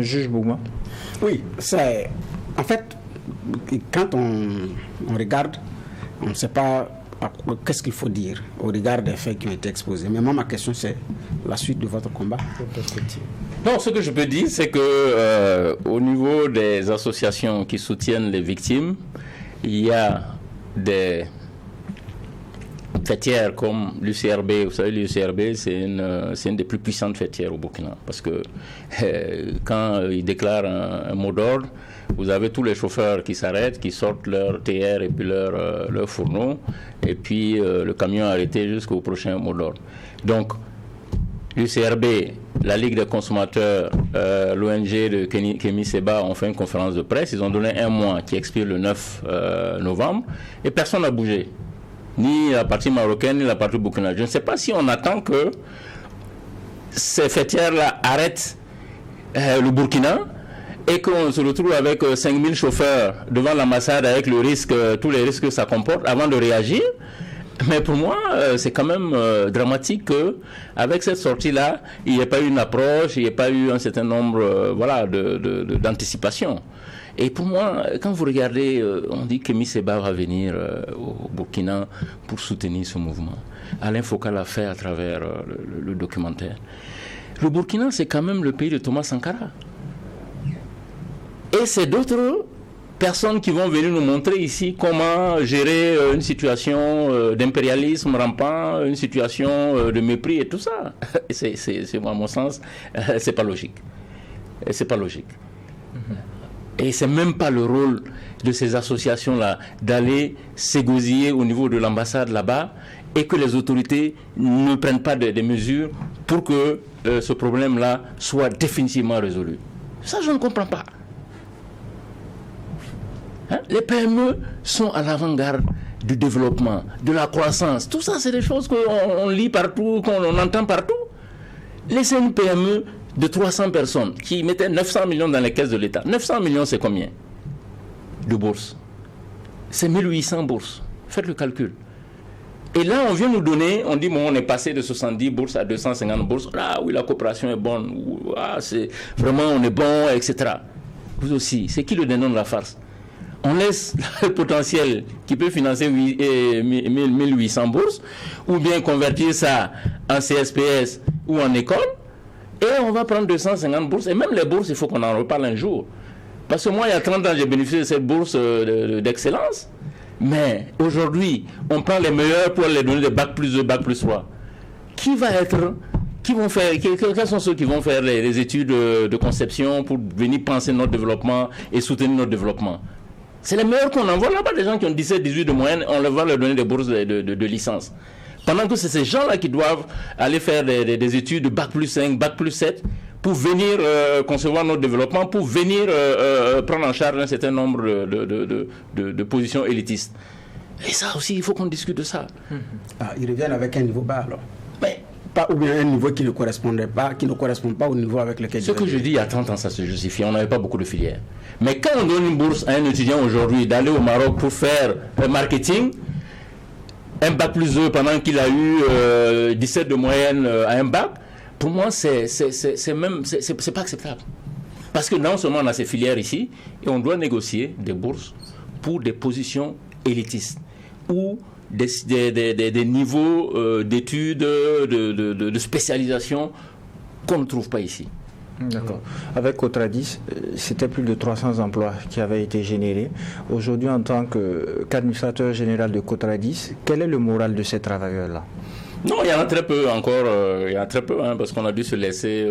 Juge Bougma. Oui, c'est... En fait, quand on regarde, on ne sait pas qu'est-ce qu'il faut dire au regard des faits qui ont été exposés. Mais moi, ma question, c'est la suite de votre combat. Non, ce que je peux dire, c'est que au niveau des associations qui soutiennent les victimes, il y a des fêtières comme l'UCRB. Vous savez, l'UCRB, c'est une des plus puissantes fêtières au Burkina. Parce que quand ils déclarent un mot d'ordre, vous avez tous les chauffeurs qui s'arrêtent, qui sortent leur TR et puis leur fourneau, et puis le camion arrêté jusqu'au prochain mot d'ordre. Donc, l'UCRB, la Ligue des consommateurs, l'ONG de Kémy Séba ont fait une conférence de presse. Ils ont donné un mois qui expire le 9 novembre, et personne n'a bougé. Ni la partie marocaine, ni la partie burkinabe. Je ne sais pas si on attend que ces fêtières-là arrêtent le Burkina et qu'on se retrouve avec 5000 chauffeurs devant l'ambassade avec tous les risques que ça comporte avant de réagir. Mais pour moi, c'est quand même dramatique qu'avec cette sortie-là, il n'y ait pas eu une approche, il n'y ait pas eu un certain nombre d'anticipation. Et pour moi, quand vous regardez, on dit que Kémy Séba va venir au Burkina pour soutenir ce mouvement. Alain Foucault l'a fait à travers le documentaire. Le Burkina, c'est quand même le pays de Thomas Sankara. Et c'est d'autres personnes qui vont venir nous montrer ici comment gérer une situation d'impérialisme rampant, une situation de mépris et tout ça. C'est à mon sens, c'est pas logique. C'est pas logique. Et c'est même pas le rôle de ces associations-là d'aller s'égosiller au niveau de l'ambassade là-bas et que les autorités ne prennent pas des mesures pour que ce problème-là soit définitivement résolu. Ça, je ne comprends pas. Les PME sont à l'avant-garde du développement, de la croissance. Tout ça, c'est des choses qu'on lit partout, qu'on entend partout. Laissez une PME de 300 personnes qui mettaient 900 millions dans les caisses de l'État. 900 millions, c'est combien de bourses? C'est 1800 bourses. Faites le calcul. Et là, on vient nous donner, on dit, bon, on est passé de 70 bourses à 250 bourses. Ah oui, la coopération est bonne. Ah, c'est vraiment, on est bon, etc. Vous aussi, c'est qui le dénomme de la farce? On laisse le potentiel qui peut financer 1800 bourses, ou bien convertir ça en CSPS ou en école, et on va prendre 250 bourses. Et même les bourses, il faut qu'on en reparle un jour. Parce que moi, il y a 30 ans, j'ai bénéficié de cette bourse d'excellence. Mais aujourd'hui, on prend les meilleurs pour les donner des bac plus 2, bac plus 3. Quels sont ceux qui vont faire les études de conception pour venir penser notre développement et soutenir notre développement? C'est les meilleurs qu'on envoie là-bas, des gens qui ont 17, 18 de moyenne, on va leur donner des bourses de licence. Pendant que c'est ces gens-là qui doivent aller faire des études de bac plus 5, bac plus 7, pour venir concevoir notre développement, pour venir prendre en charge un certain nombre de positions élitistes. Et ça aussi, il faut qu'on discute de ça. Ils reviennent avec un niveau bas alors. Mais, ou bien un niveau qui ne correspond pas au niveau avec lequel... Ce que je dis il y a 30 ans, ça se justifie. On n'avait pas beaucoup de filières. Mais quand on donne une bourse à un étudiant aujourd'hui d'aller au Maroc pour faire le marketing, un bac plus 2 pendant qu'il a eu 17 de moyenne à un bac, pour moi, c'est pas acceptable. Parce que non seulement on a ces filières ici, et on doit négocier des bourses pour des positions élitistes ou des niveaux d'études, de spécialisation qu'on ne trouve pas ici. D'accord. Avec Cotradis, c'était plus de 300 emplois qui avaient été générés. Aujourd'hui, en tant qu'administrateur général de Cotradis, quel est le moral de ces travailleurs-là? Non, il y en a très peu encore, parce qu'on a dû se laisser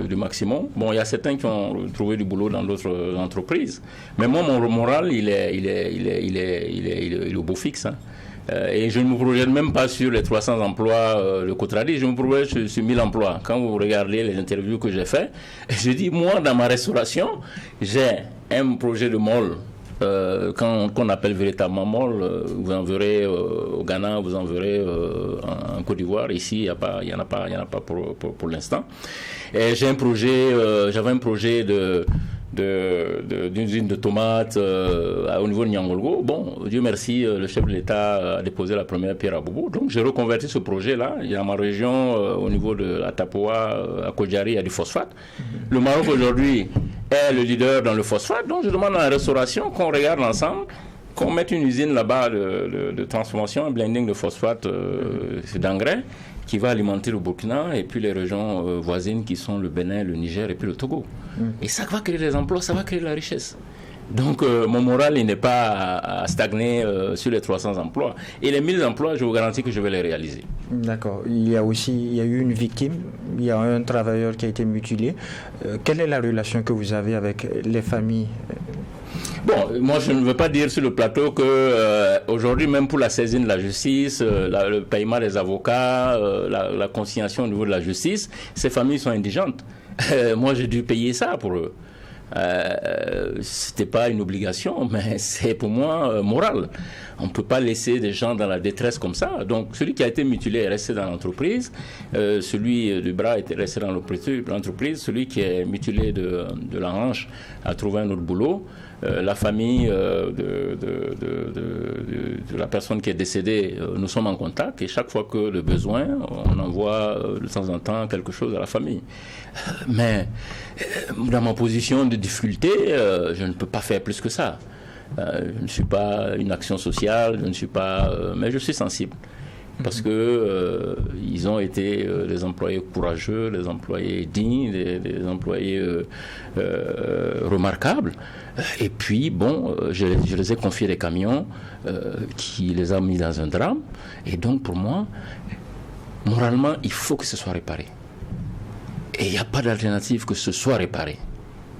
du maximum. Bon, il y a certains qui ont trouvé du boulot dans d'autres entreprises, mais moi, mon moral, il est au beau fixe. Hein. Et je ne me projette même pas sur les 300 emplois de Cotradis, je me projette sur 1000 emplois. Quand vous regardez les interviews que j'ai faites, je dis, moi, dans ma restauration, j'ai un projet de mall. Qu'on appelle véritablement mall, vous en verrez au Ghana, vous en verrez en Côte d'Ivoire. Ici, il n'y en a pas pour l'instant. Et j'avais un projet d'une usine de tomates au niveau de Niangolgo. Bon, Dieu merci, le chef de l'État a déposé la première pierre à Bobo. Donc j'ai reconverti ce projet-là. Il y a dans ma région, au niveau de Atapoa, à Kodjari, il y a du phosphate. Le Maroc aujourd'hui est le leader dans le phosphate. Donc je demande à la restauration qu'on regarde ensemble, qu'on mette une usine là-bas de transformation, un blending de phosphate d'engrais qui va alimenter le Burkina et puis les régions voisines qui sont le Bénin, le Niger et puis le Togo. Et ça va créer des emplois, ça va créer de la richesse. Donc mon moral, il n'est pas à stagner sur les 300 emplois. Et les 1000 emplois, je vous garantis que je vais les réaliser. D'accord. Il y a eu une victime, il y a un travailleur qui a été mutilé. Quelle est la relation que vous avez avec les familles? Bon, moi je ne veux pas dire sur le plateau que aujourd'hui, même pour la saisine de la justice, le paiement des avocats, la conciliation au niveau de la justice, ces familles sont indigentes. Moi j'ai dû payer ça pour eux. C'était pas une obligation, mais c'est pour moi moral. On ne peut pas laisser des gens dans la détresse comme ça. Donc celui qui a été mutilé est resté dans l'entreprise, celui du bras est resté dans l'entreprise, celui qui est mutilé de la hanche a trouvé un autre boulot. La famille de la personne qui est décédée, nous sommes en contact et chaque fois que le besoin, on envoie de temps en temps quelque chose à la famille. Mais dans ma position de difficulté, je ne peux pas faire plus que ça. Je ne suis pas une action sociale, mais je suis sensible. Parce que ils ont été des employés courageux, des employés dignes, des employés remarquables. Et puis, bon, je les ai confiés des camions qui les a mis dans un drame. Et donc, pour moi, moralement, il faut que ce soit réparé. Et il n'y a pas d'alternative que ce soit réparé.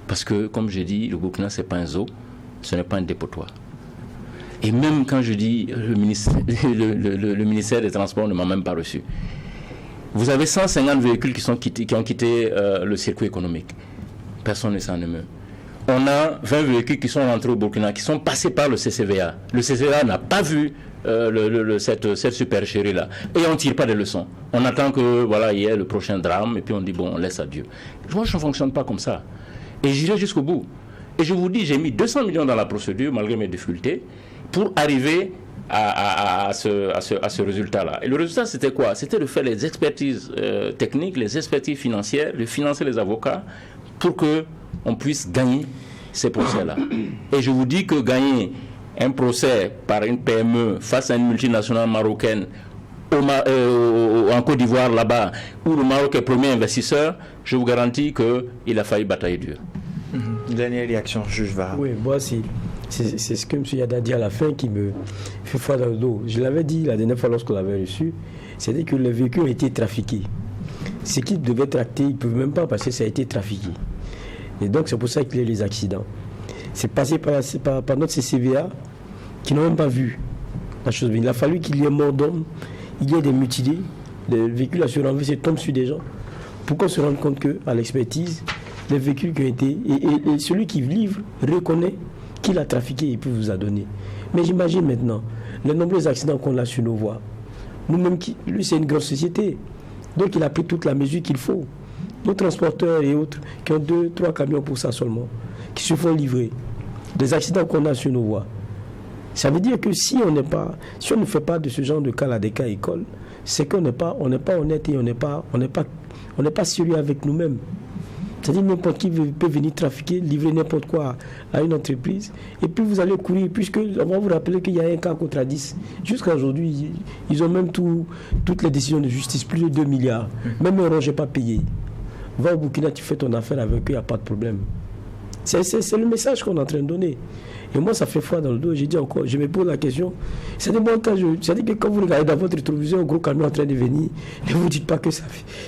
Parce que, comme j'ai dit, le Burkina, ce n'est pas un zoo, ce n'est pas un dépotoir. Et même quand je dis le ministère des Transports ne m'a même pas reçu. Vous avez 150 véhicules qui ont quitté le circuit économique. Personne ne s'en émeut. On a 20 véhicules qui sont rentrés au Burkina, qui sont passés par le CCVA. Le CCVA n'a pas vu cette supercherie-là. Et on ne tire pas des leçons. On attend que, voilà, il y ait le prochain drame, et puis on dit, bon, on laisse à Dieu. Moi, je ne fonctionne pas comme ça. Et j'irai jusqu'au bout. Et je vous dis, j'ai mis 200 millions dans la procédure, malgré mes difficultés, pour arriver à ce résultat-là. Et le résultat, c'était quoi? C'était de faire les expertises techniques, les expertises financières, de financer les avocats, pour qu'on puisse gagner ces procès-là. Et je vous dis que gagner un procès par une PME face à une multinationale marocaine en Côte d'Ivoire, là-bas, où le Maroc est premier investisseur, je vous garantis qu'il a failli batailler dur. Dernière réaction, juge Vara. Oui, moi, c'est ce que M. Yada a dit à la fin qui me fait froid dans le dos. Je l'avais dit la dernière fois lorsqu'on l'avait reçu, c'est-à-dire que les véhicules ont été trafiqués. Ce qu'ils devaient tracter, ils ne peuvent même pas parce que ça a été trafiqué. Et donc, c'est pour ça qu'il y a les accidents. C'est passé par notre CCVA qui n'ont même pas vu la chose. Il a fallu qu'il y ait mort d'hommes, il y ait des mutilés, des véhicules à se renverser tombent sur des gens, pour qu'on se rende compte qu'à l'expertise, les véhicules qui ont été... Et celui qui livre reconnaît qu'il a trafiqué et puis vous a donné. Mais j'imagine maintenant les nombreux accidents qu'on a sur nos voies. Nous-mêmes, lui, c'est une grande société. Donc, il a pris toute la mesure qu'il faut. Nos transporteurs et autres qui ont 2-3 camions pour ça seulement, qui se font livrer. Des accidents qu'on a sur nos voies. Ça veut dire que si on ne fait pas de ce genre de cas là, des cas écoles, c'est qu'on n'est pas honnête et on n'est pas sérieux avec nous-mêmes. C'est-à-dire n'importe qui peut venir trafiquer, livrer n'importe quoi à une entreprise, et puis vous allez courir, puisque on va vous rappeler qu'il y a un cas contre 10. Jusqu'à aujourd'hui, ils ont même toutes les décisions de justice, plus de 2 milliards. Même un rang, je n'ai pas payé. Va au Burkina, tu fais ton affaire avec eux, il n'y a pas de problème. C'est le message qu'on est en train de donner. Et moi, ça fait froid dans le dos. J'ai dit encore, je me pose la question. C'est-à-dire que quand vous regardez dans votre rétroviseur un gros camion en train de venir, ne vous dites pas que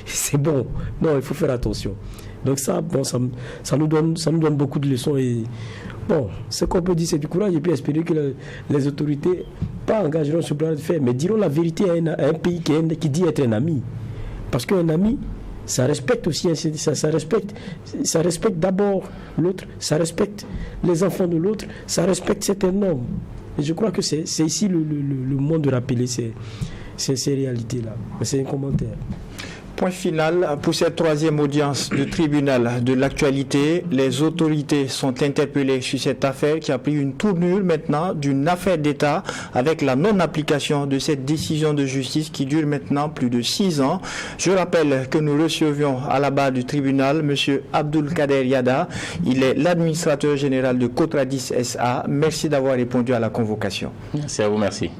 c'est bon. Non, il faut faire attention. Donc ça, bon, ça nous donne beaucoup de leçons. Et bon, ce qu'on peut dire, c'est du courage. Et puis espérer que les autorités, pas engageront ce plan de faire, mais diront la vérité à un pays qui dit être un ami. Parce qu'un ami, ça respecte aussi, ça respecte d'abord l'autre, ça respecte les enfants de l'autre, ça respecte certaines normes. Et je crois que c'est ici le moment de rappeler ces réalités-là. C'est un commentaire. Point final pour cette troisième audience du tribunal de l'actualité. Les autorités sont interpellées sur cette affaire qui a pris une tournure maintenant d'une affaire d'État avec la non-application de cette décision de justice qui dure maintenant plus de 6 ans. Je rappelle que nous recevions à la barre du tribunal M. Abdulkader Yada. Il est l'administrateur général de Cotradis SA. Merci d'avoir répondu à la convocation. Merci à vous, merci.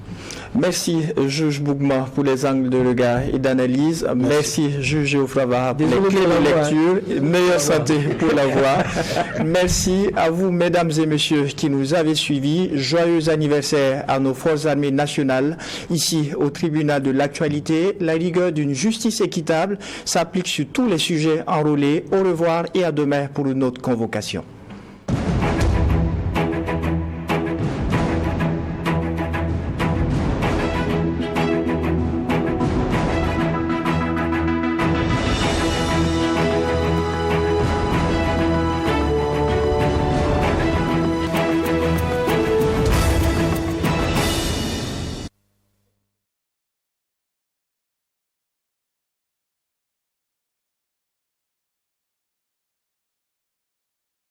Merci, juge Bougma, pour les angles de regard et d'analyse. Merci, juge Geoffroy Vara, pour les clés de lecture. Meilleure santé pour la voix. Merci à vous, mesdames et messieurs, qui nous avez suivis. Joyeux anniversaire à nos forces armées nationales. Ici, au tribunal de l'actualité, la rigueur d'une justice équitable s'applique sur tous les sujets enrôlés. Au revoir et à demain pour une autre convocation.